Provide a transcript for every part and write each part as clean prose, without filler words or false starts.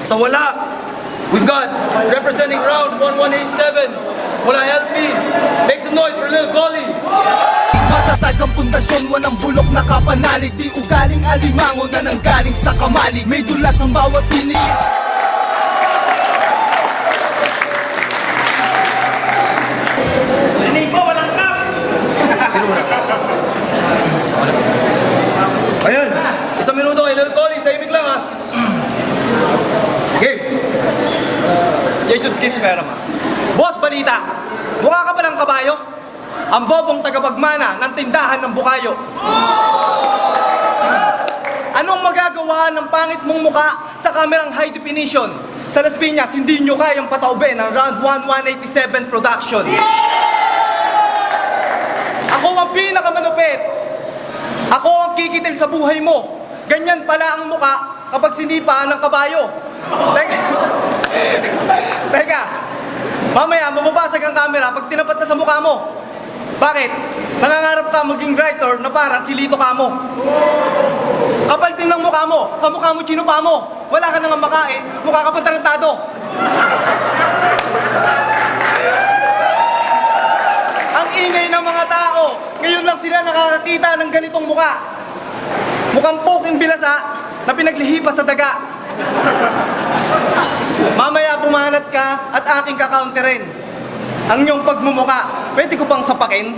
Sa wala, we've got representing round 1187, mula LP. Make some noise for Lil Collie. Matatag ang pundasyon, walang bulok na kapanalig. Di ugaling alimango na nanggaling sa kamalig. May dulas ang bawat tinig. Sinig mo, walang kap! Sino muna? Ayun, 1 minuto kay Lil Collie, tahimik lang ha. Game. Jesus gives pera ma. Boss, balita! Mukha ka ba ng kabayo? Ang bobong tagapagmana ng tindahan ng bukayo. Anong magagawa ng pangit mong muka sa kamerang high definition? Sa Las Piñas, hindi nyo kayang pataube ng round 1187 production. Ako ang pinakamalupit. Ako ang kikitil sa buhay mo. Ganyan pala ang muka kapag sinipaan ng kabayo. Teka, mamaya mababasag ang camera pag tinapat na sa mukha mo. Bakit? Nangangarap ka maging writer na parang si Lito Camo. Kapal din ng mukha mo, kamukha mo chinupa mo. Wala ka nang makain, mukha ka patarantado. Ang ingay ng mga tao, ngayon lang sila nakakakita ng ganitong mukha. Mukhang puking bilasa na pinaglihipas sa daga. Mamaya pumanat ka at aking kakounterin. Ang iyong pagmumuka, pwede ko pang sapakin?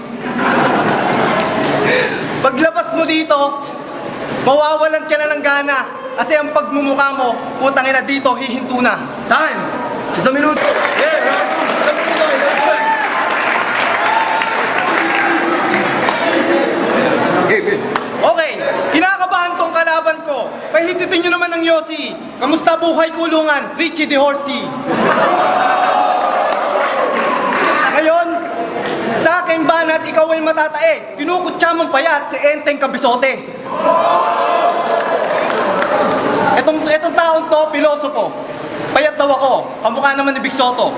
Paglabas mo dito, mawawalan ka na ng gana. Kasi ang pagmumuka mo, putang ina dito, hihinto na. Time! 1 minuto. Yeah, round 2. 1 minuto kay Lil Collie. Game. Okay, kinakabahan tong kalaban ko. Pahititin nyo naman ng Yossi. Kamusta buhay kulungan? Richie the Horsey. Ngayon, sa akin banat, ikaw ay matatae. Kinukutsa mong payat si Enteng Kabisote. Etong taon to, pilosopo. Payat daw ako, kamukha naman ni Big Soto.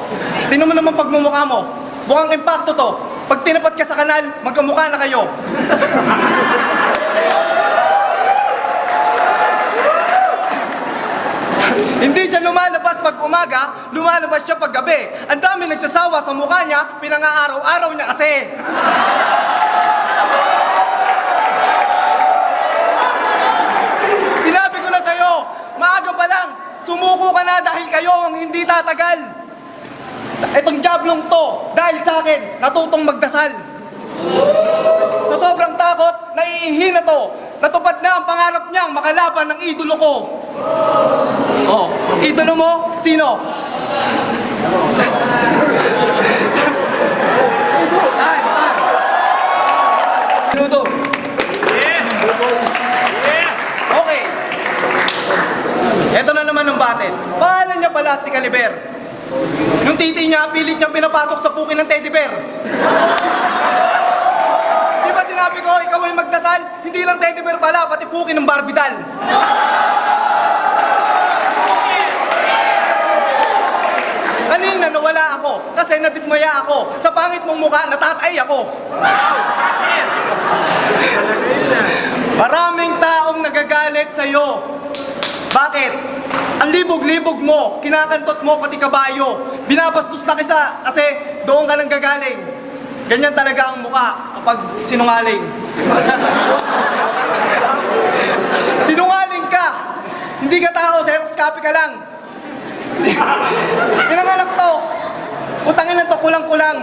Tingnan mo naman pagmumukha mo. Mukhang impacto to. Pag tinapat ka sa kanal, magkamukha na kayo. Hindi siya lumalabas pag umaga, lumalabas siya pag gabi. Ang dami nagsasawa sa mukha niya, pinang-araw-araw niya kasi. Sinabi ko na sa'yo, maaga pa lang, sumuko ka na dahil kayo ang hindi tatagal. Itong jablong to, dahil sa akin, natutong magdasal. Sa sobrang takot, naiihina to. Natupad na ang pangarap niyang makalaban ng idolo ko. Oh, idolo mo? Sino? Minuto. Okay. Ito na naman ang battle. Pangalan niya pala si Caliber. Yung titi niya, pilit niyang pinapasok sa pukin ng teddy bear. Di ba sinabi ko, ikaw ay magdasal? Hindi lang teddy bear pala, pati pukin ng barbidal. Kanina nawala ako kasi nadismaya ako. Sa pangit mong mukha, natatay ako. Maraming taong nagagalit sa'yo. Bakit? Ang libog-libog mo, kinakantot mo pati kabayo. Binabastos na kisa kasi doon ka nang gagaling. Ganyan talaga ang mukha kapag sinungaling. Sinungaling ka! Hindi ka tao, Xerox copy ka lang. Pinanganak to. Utangin na to, kulang-kulang.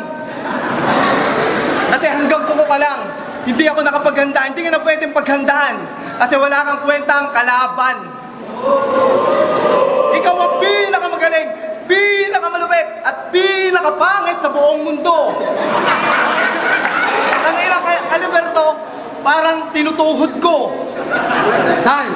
Kasi hanggang kuko ka lang. Hindi ako nakapaghandaan. Hindi ka na pwedeng paghandaan. Kasi wala kang kwentang kalaban. Ikaw ang pinakamagaling, pinakamalupit, at pinakapangit sa buong mundo. Ang ilang Alberto, parang tinutuhod ko. Time!